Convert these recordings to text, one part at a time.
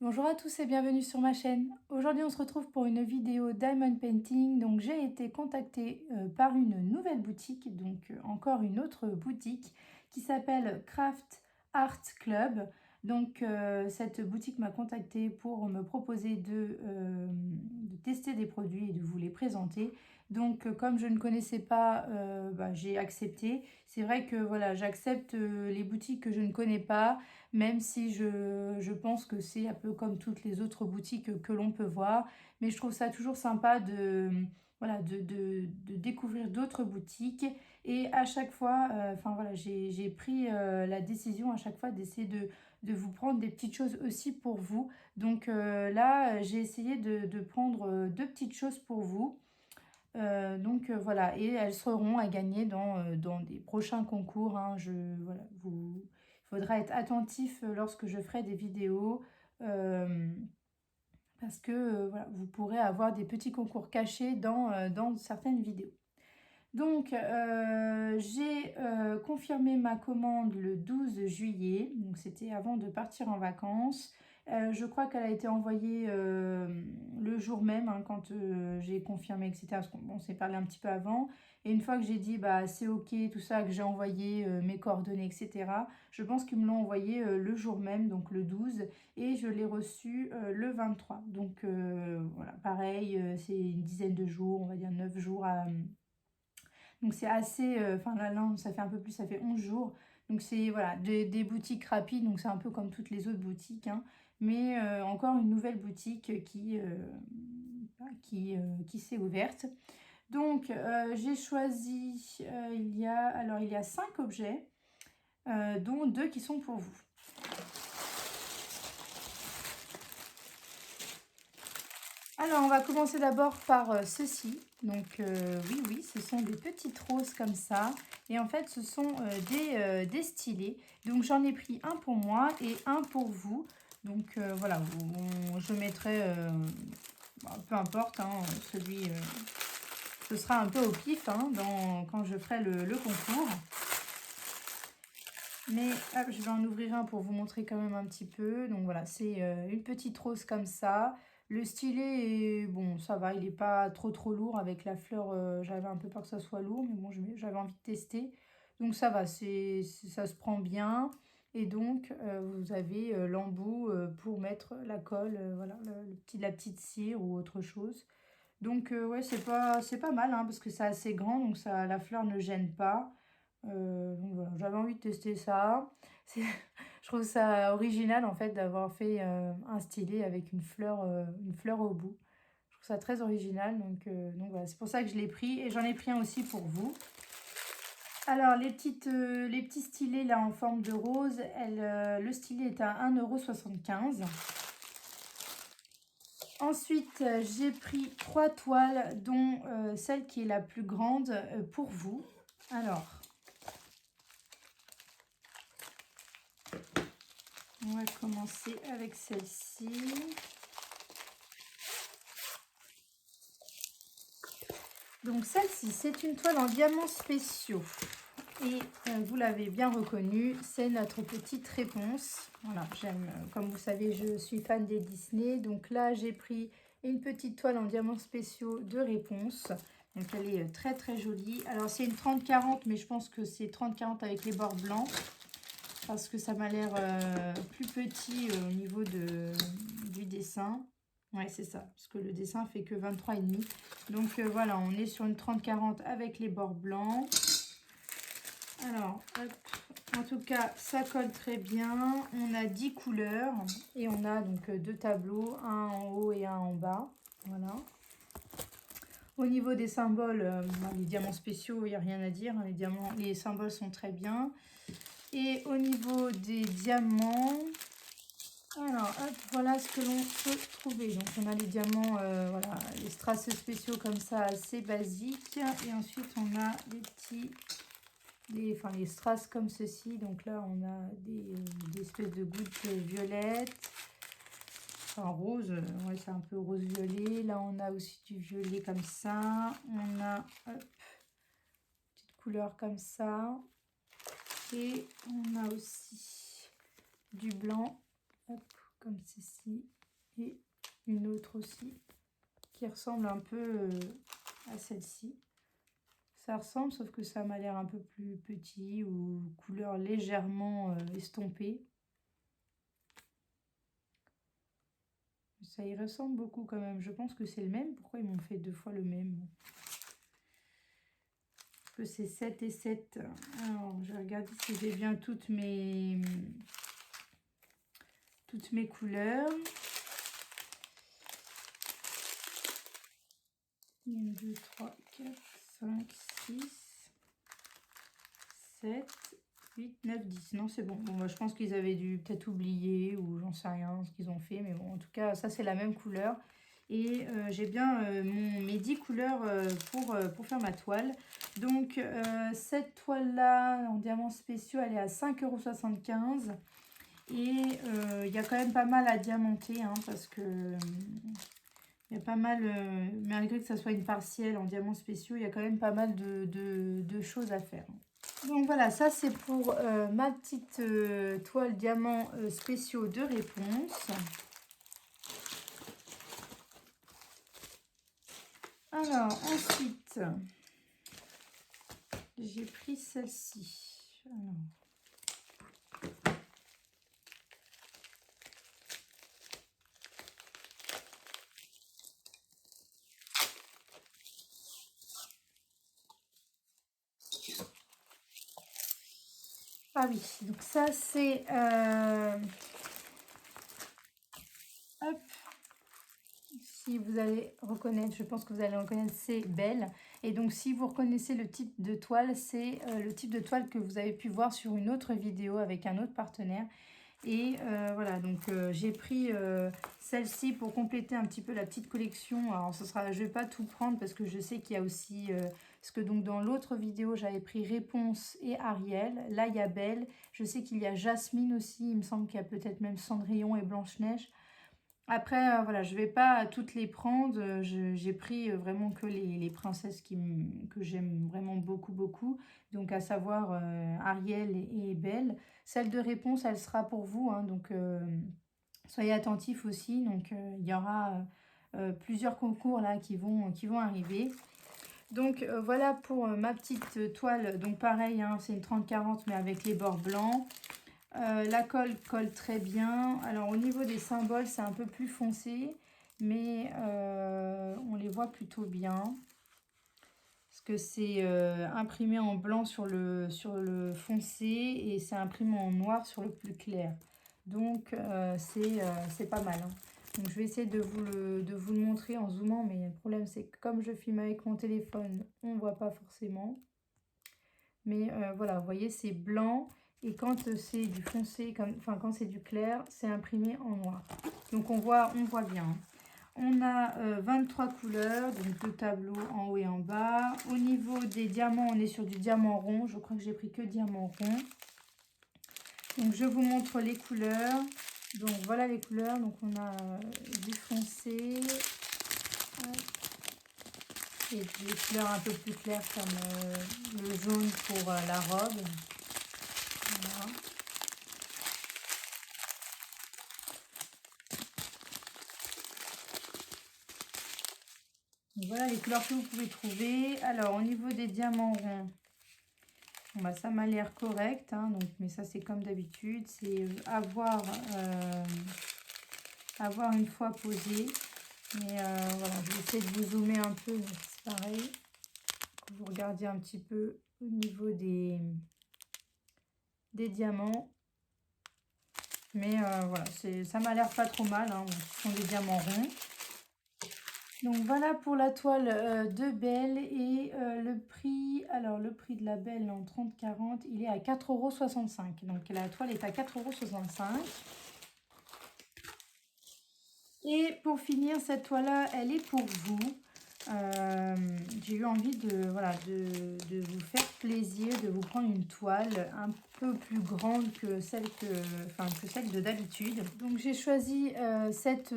Bonjour à tous et bienvenue sur ma chaîne. Aujourd'hui on se retrouve pour une vidéo Diamond Painting. Donc j'ai été contactée par une nouvelle boutique, donc encore une autre boutique qui s'appelle Craft Art Club. Donc cette boutique m'a contactée pour me proposer de tester des produits et de vous les présenter. Donc comme je ne connaissais pas, j'ai accepté. C'est vrai que voilà, j'accepte les boutiques que je ne connais pas, même si je pense que c'est un peu comme toutes les autres boutiques que l'on peut voir. Mais je trouve ça toujours sympa voilà, de découvrir d'autres boutiques. Et à chaque fois, voilà, j'ai pris la décision à chaque fois d'essayer de vous prendre des petites choses aussi pour vous. Donc là, j'ai essayé de prendre deux petites choses pour vous. Voilà, et elles seront à gagner dans des prochains concours, hein. Voilà, il faudra être attentif lorsque je ferai des vidéos, euh, parce que voilà, vous pourrez avoir des petits concours cachés dans certaines vidéos. Donc, j'ai confirmé ma commande le 12 juillet, donc c'était avant de partir en vacances. Je crois qu'elle a été envoyée le jour même, hein, quand j'ai confirmé, etc. Parce qu'on s'est parlé un petit peu avant. Et une fois que j'ai dit bah c'est ok, tout ça, que j'ai envoyé mes coordonnées, etc. Je pense qu'ils me l'ont envoyé le jour même, donc le 12, et je l'ai reçu le 23. Donc voilà, pareil, c'est une dizaine de jours, on va dire 9 jours à donc c'est assez, là, ça fait un peu plus, ça fait 11 jours. Donc c'est voilà, des boutiques rapides, donc c'est un peu comme toutes les autres boutiques, hein. Mais encore une nouvelle boutique qui s'est ouverte. Donc j'ai choisi, il y a 5 objets, dont 2 qui sont pour vous. Alors, on va commencer d'abord par ceci. Donc, oui, ce sont des petites roses comme ça. Et en fait, ce sont des stylés. Donc, j'en ai pris un pour moi et un pour vous. Donc, voilà, je mettrai, peu importe, hein, ce sera un peu au pif, hein, quand je ferai le concours. Mais hop, je vais en ouvrir un pour vous montrer quand même un petit peu. Donc voilà, c'est une petite rose comme ça. Le stylet est bon, ça va, il n'est pas trop lourd avec la fleur. J'avais un peu peur que ça soit lourd, mais bon, j'avais envie de tester. Donc ça va, ça se prend bien. Et donc, vous avez l'embout pour mettre la colle, voilà, la petite cire ou autre chose. Donc ouais, c'est pas mal, hein, parce que c'est assez grand, donc ça, la fleur ne gêne pas. Donc voilà, j'avais envie de tester ça. Je trouve ça original en fait d'avoir fait un stylet avec une fleur au bout. Je trouve ça très original, donc voilà, c'est pour ça que je l'ai pris et j'en ai pris un aussi pour vous. Alors les petits stylets là en forme de rose, le stylet est à 1,75 €. Ensuite, j'ai pris 3 toiles, dont celle qui est la plus grande pour vous. Alors, on va commencer avec celle-ci. Donc celle-ci, c'est une toile en diamants spéciaux. Et vous l'avez bien reconnue, c'est notre petite réponse. Voilà, j'aime, comme vous savez, je suis fan des Disney. Donc là, j'ai pris une petite toile en diamants spéciaux de réponse. Donc elle est très jolie. Alors c'est une 30-40, mais je pense que c'est 30-40 avec les bords blancs. Parce que ça m'a l'air plus petit au niveau du dessin. Ouais, c'est ça, parce que le dessin fait que 23,5. Donc voilà, on est sur une 30-40 avec les bords blancs. Alors, hop, en tout cas, ça colle très bien. On a 10 couleurs et on a donc deux tableaux, un en haut et un en bas. Voilà. Au niveau des symboles, les diamants spéciaux, il n'y a rien à dire. Les symboles sont très bien. Et au niveau des diamants, alors hop, voilà ce que l'on peut trouver. Donc on a les diamants, voilà, les strass spéciaux comme ça, assez basiques. Et ensuite on a les strass comme ceci. Donc là on a des espèces de gouttes violettes. Enfin rose, ouais, c'est un peu rose-violet. Là on a aussi du violet comme ça. On a, hop, petite couleur comme ça. Et on a aussi du blanc, hop, comme ceci, et une autre aussi qui ressemble un peu à celle-ci. Ça ressemble, sauf que ça m'a l'air un peu plus petit ou couleur légèrement estompée. Ça y ressemble beaucoup quand même. Je pense que c'est le même. Pourquoi ils m'ont fait 2 fois le même? Parce que c'est 7 et 7. Alors, je vais regarder si j'ai bien toutes mes couleurs. 1, 2, 3, 4, 5, 6, 7, 8, 9, 10. Non, c'est bon. Bon, bah, je pense qu'ils avaient dû peut-être oublier ou j'en sais rien ce qu'ils ont fait. Mais bon, en tout cas, ça, c'est la même couleur. Et j'ai bien mes 10 couleurs pour faire ma toile. Donc, cette toile-là, en diamants spéciaux, elle est à 5,75 €. Et il y a quand même pas mal à diamanter, hein, parce que il y a pas mal, malgré que ça soit une partielle en diamants spéciaux, il y a quand même pas mal de choses à faire. Donc voilà, ça c'est pour ma petite toile diamants spéciaux de réponse. Alors ensuite, j'ai pris celle-ci. Ah oui, donc ça c'est... hop, si vous allez reconnaître, je pense que vous allez reconnaître, c'est Belle. Et donc si vous reconnaissez le type de toile, c'est le type de toile que vous avez pu voir sur une autre vidéo avec un autre partenaire. Et voilà, donc j'ai pris celle-ci pour compléter un petit peu la petite collection. Alors ce sera, je vais pas tout prendre parce que je sais qu'il y a aussi, parce que donc dans l'autre vidéo j'avais pris Réponse et Ariel. Là il y a Belle, je sais qu'il y a Jasmine aussi, il me semble qu'il y a peut-être même Cendrillon et Blanche-Neige. Après, voilà, je vais pas toutes les prendre. J'ai pris vraiment que les princesses que j'aime vraiment beaucoup, beaucoup. Donc, à savoir Ariel et Belle. Celle de réponse, elle sera pour vous, hein, donc, soyez attentifs aussi. Donc, il y aura plusieurs concours là qui vont arriver. Donc, voilà pour ma petite toile. Donc, pareil, hein, c'est une 30-40, mais avec les bords blancs. La colle colle très bien. Alors au niveau des symboles, c'est un peu plus foncé, mais on les voit plutôt bien. Parce que c'est imprimé en blanc sur le foncé et c'est imprimé en noir sur le plus clair. Donc c'est pas mal, hein. Donc je vais essayer de vous le montrer en zoomant, mais le problème c'est que comme je filme avec mon téléphone, on ne voit pas forcément. Mais voilà, vous voyez, c'est blanc. Et quand c'est du foncé, quand c'est du clair, c'est imprimé en noir. Donc on voit bien. On a 23 couleurs, donc 2 tableaux en haut et en bas. Au niveau des diamants, on est sur du diamant rond. Je crois que j'ai pris que diamant rond. Donc je vous montre les couleurs. Donc voilà les couleurs. Donc on a du foncé. Et des couleurs un peu plus claires comme le jaune pour la robe. Voilà. Donc voilà les couleurs que vous pouvez trouver. Alors au niveau des diamants ronds, bon, bah, ça m'a l'air correct, hein, donc, mais ça c'est comme d'habitude, c'est avoir une fois posé. Mais voilà, je vais essayer de vous zoomer un peu, c'est pareil, que vous regardiez un petit peu au niveau des diamants. Mais voilà, ça m'a l'air pas trop mal, hein, ce sont des diamants ronds. Donc voilà pour la toile de Belle et le prix, alors le prix de la Belle en 30-40, il est à 4,65 €. Donc la toile est à 4,65 €. Et pour finir, cette toile-là, elle est pour vous. J'ai eu envie de vous faire plaisir, de vous prendre une toile un peu plus grande que celle de d'habitude. Donc j'ai choisi cette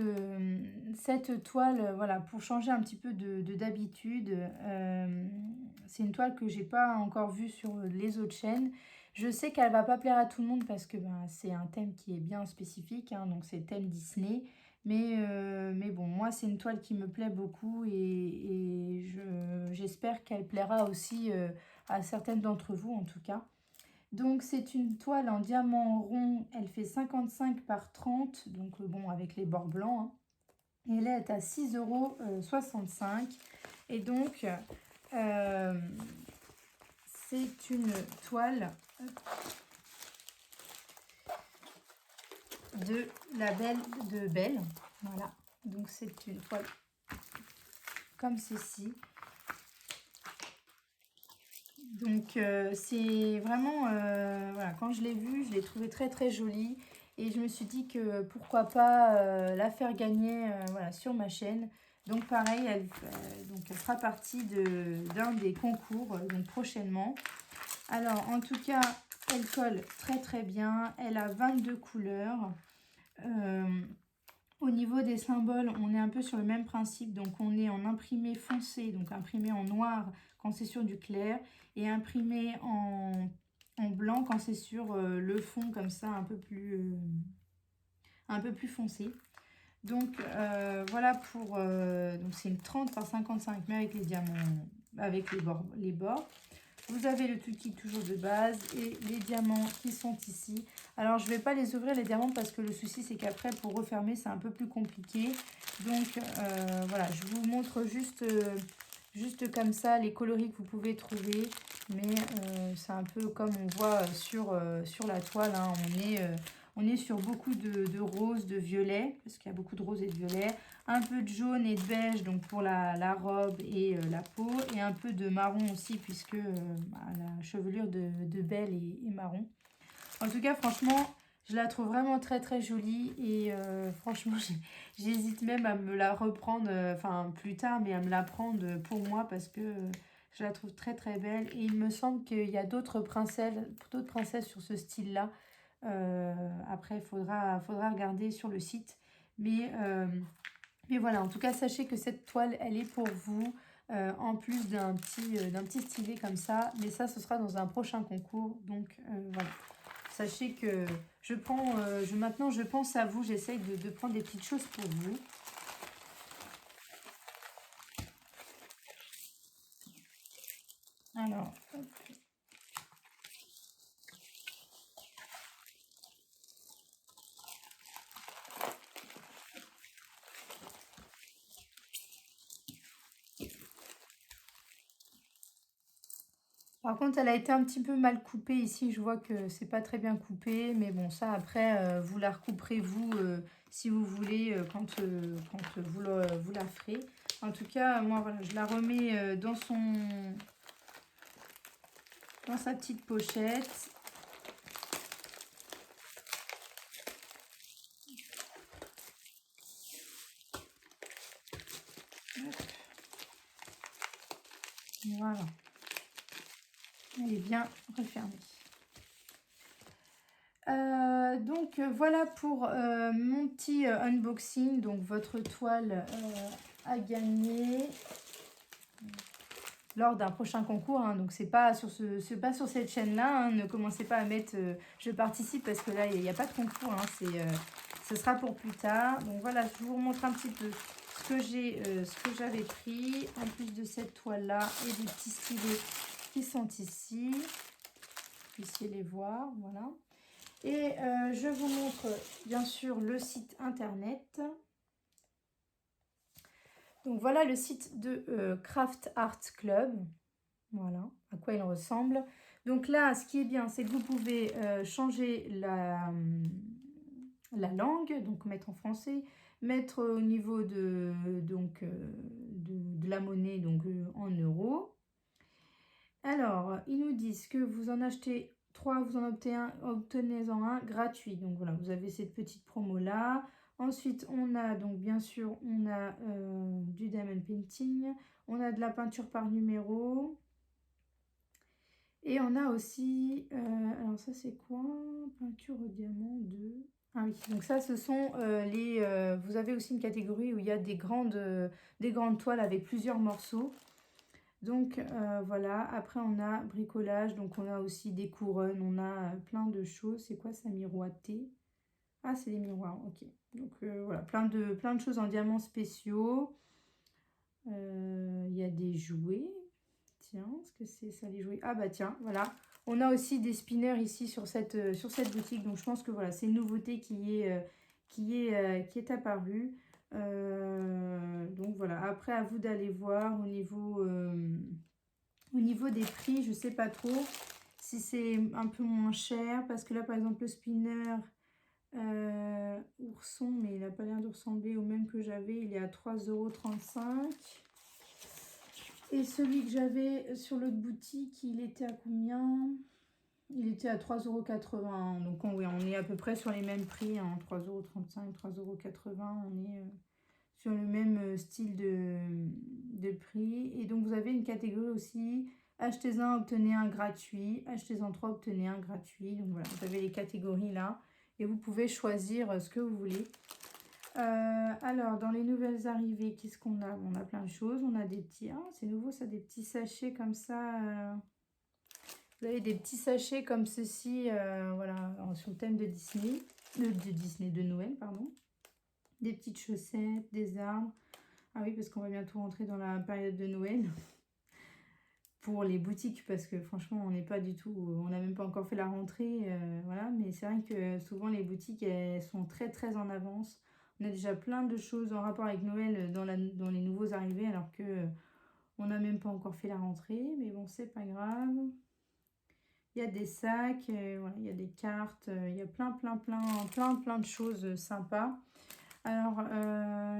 toile voilà, pour changer un petit peu d'habitude. C'est une toile que j'ai pas encore vue sur les autres chaînes. Je sais qu'elle va pas plaire à tout le monde parce que ben, c'est un thème qui est bien spécifique, hein, donc c'est le thème Disney. Mais bon, moi c'est une toile qui me plaît beaucoup et j'espère qu'elle plaira aussi à certaines d'entre vous en tout cas. Donc c'est une toile en diamant rond, elle fait 55 par 30, donc bon avec les bords blancs, hein. Et elle est à 6,65 €. Et donc euh, c'est une toile de la Belle de Belle. Voilà, donc c'est une toile comme ceci. Donc c'est vraiment, voilà, quand je l'ai vue, je l'ai trouvée très très jolie. Et je me suis dit que pourquoi pas la faire gagner voilà, sur ma chaîne. Donc pareil, donc elle fera partie d'un des concours donc prochainement. Alors en tout cas, elle colle très très bien. Elle a 22 couleurs. Euh, Au niveau des symboles, on est un peu sur le même principe. Donc, on est en imprimé foncé, donc imprimé en noir quand c'est sur du clair, et imprimé en blanc quand c'est sur le fond, comme ça, un peu plus foncé. Donc, voilà pour... donc, c'est une 30 par 55, mais avec les diamants, avec les bords. Vous avez le tutti toujours de base et les diamants qui sont ici. Alors, je ne vais pas les ouvrir les diamants parce que le souci, c'est qu'après, pour refermer, c'est un peu plus compliqué. Donc, voilà, je vous montre juste comme ça les coloris que vous pouvez trouver. Mais c'est un peu comme on voit sur la toile, hein. On est sur beaucoup de rose, de violet, parce qu'il y a beaucoup de rose et de violet. Un peu de jaune et de beige donc pour la robe et la peau. Et un peu de marron aussi puisque la chevelure de Belle est marron. En tout cas, franchement, je la trouve vraiment très très jolie. Et franchement, j'hésite même à me la reprendre, enfin plus tard, mais à me la prendre pour moi parce que je la trouve très très belle. Et il me semble qu'il y a d'autres princesses sur ce style-là. Après, il faudra regarder sur le site. Mais voilà, en tout cas, sachez que cette toile, elle est pour vous, en plus d'un petit stylet comme ça. Mais ça, ce sera dans un prochain concours. Donc, voilà. Sachez que maintenant, je pense à vous. J'essaye de prendre des petites choses pour vous. Alors, par contre, elle a été un petit peu mal coupée ici. Je vois que c'est pas très bien coupé. Mais bon, ça, après, vous la recouperez, vous, si vous voulez, quand vous la ferez. En tout cas, moi, voilà, je la remets dans sa petite pochette. Voilà. Elle est bien refermée. Donc voilà pour mon petit unboxing. Donc votre toile à gagner lors d'un prochain concours, hein. Donc c'est pas sur cette chaîne là, hein. Ne commencez pas à mettre je participe parce que là il n'y a pas de concours, hein. Ce sera pour plus tard. Donc voilà, je vous montre un petit peu ce que j'avais pris en plus de cette toile là et des petits stylets qui sont ici. Vous puissiez les voir, voilà. Et je vous montre bien sûr le site internet. Donc voilà le site de Craft Art Club. Voilà à quoi il ressemble. Donc là, ce qui est bien, c'est que vous pouvez changer la langue, donc mettre en français, mettre au niveau de la monnaie, donc en euros. Alors, ils nous disent que vous en achetez 3, vous en obtenez-en un gratuit. Donc voilà, vous avez cette petite promo-là. Ensuite, on a donc bien sûr, on a du diamond painting. On a de la peinture par numéro. Et on a aussi, alors ça c'est quoi? Peinture au diamant de... Ah oui, donc ça ce sont vous avez aussi une catégorie où il y a des grandes toiles avec plusieurs morceaux. Donc voilà, après on a bricolage, donc on a aussi des couronnes, on a plein de choses. C'est quoi ça, miroiter? Ah, c'est des miroirs, ok. Donc voilà, plein de choses en diamants spéciaux. Il y a des jouets. Tiens, est-ce que c'est ça les jouets? Ah bah tiens, voilà. On a aussi des spinners ici sur cette boutique. Donc je pense que voilà, c'est une nouveauté qui est apparue. Donc voilà, après à vous d'aller voir au niveau des prix, je sais pas trop si c'est un peu moins cher. Parce que là par exemple le spinner ourson, mais il n'a pas l'air de ressembler au même que j'avais. Il est à 3,35 €. Et celui que j'avais sur l'autre boutique, il était à combien? Il était à 3,80 €. Donc oui, on est à peu près sur les mêmes prix, hein, 3,35 €, 3,80 €. On est sur le même style de prix. Et donc vous avez une catégorie aussi. Achetez-en, obtenez un gratuit. Achetez-en 3, obtenez un gratuit. Donc voilà, vous avez les catégories là. Et vous pouvez choisir ce que vous voulez. Alors, dans les nouvelles arrivées, qu'est-ce qu'on a? On a plein de choses. On a des petits... Ah, c'est nouveau ça, des petits sachets comme ça. Vous avez des petits sachets comme ceci, voilà, sur le thème de Disney. De Noël, pardon. Des petites chaussettes, des arbres. Ah oui, parce qu'on va bientôt rentrer dans la période de Noël. Pour les boutiques, parce que franchement, on n'est pas du tout... On n'a même pas encore fait la rentrée, voilà. Mais c'est vrai que souvent, les boutiques, elles sont très, très en avance. On a déjà plein de choses en rapport avec Noël dans les nouveaux arrivés, alors que on n'a même pas encore fait la rentrée. Mais bon, c'est pas grave. Il y a des sacs, voilà, il y a des cartes, il y a plein de choses sympas. Alors,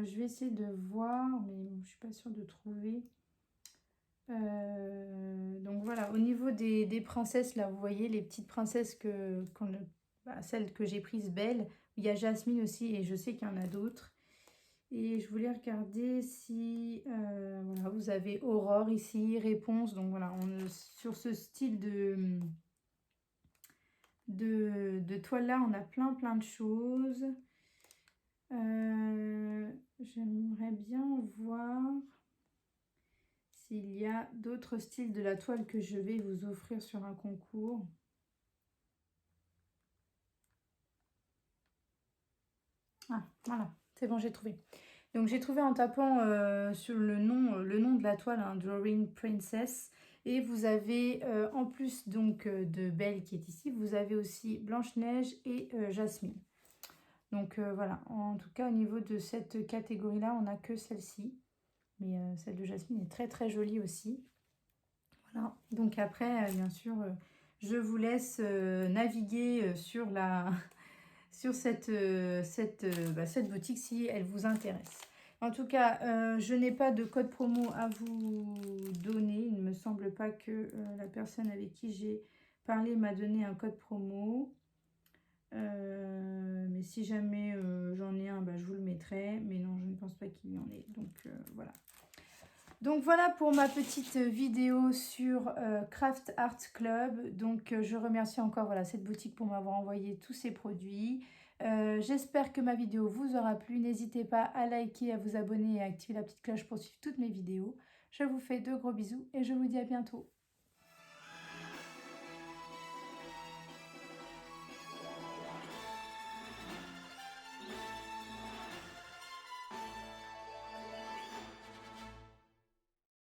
je vais essayer de voir, mais bon, je suis pas sûre de trouver. Donc voilà, au niveau des princesses, là, vous voyez les petites princesses celles que j'ai prises belles. Il y a Jasmine aussi, et je sais qu'il y en a d'autres. Et je voulais regarder si voilà, vous avez Aurore ici, Réponse. Donc voilà, on est sur ce style de toile là, on a plein de choses. J'aimerais bien voir s'il y a d'autres styles de la toile que je vais vous offrir sur un concours. Ah, voilà, c'est bon, j'ai trouvé. Donc j'ai trouvé en tapant sur le nom de la toile, hein, Drawing Princess. Et vous avez, en plus donc de Belle qui est ici, vous avez aussi Blanche-Neige et Jasmine. Donc voilà, en tout cas au niveau de cette catégorie-là, on n'a que celle-ci. Mais celle de Jasmine est très très jolie aussi. Voilà, donc après, bien sûr, je vous laisse naviguer sur sur cette boutique si elle vous intéresse. En tout cas, je n'ai pas de code promo à vous donner. Il ne me semble pas que la personne avec qui j'ai parlé m'a donné un code promo. Mais si jamais j'en ai un, je vous le mettrai. Mais non, je ne pense pas qu'il y en ait. Donc voilà. Donc voilà pour ma petite vidéo sur Craft Art Club. Donc je remercie encore voilà, cette boutique pour m'avoir envoyé tous ces produits. J'espère que ma vidéo vous aura plu. N'hésitez pas à liker, à vous abonner et à activer la petite cloche pour suivre toutes mes vidéos. Je vous fais de gros bisous et je vous dis à bientôt.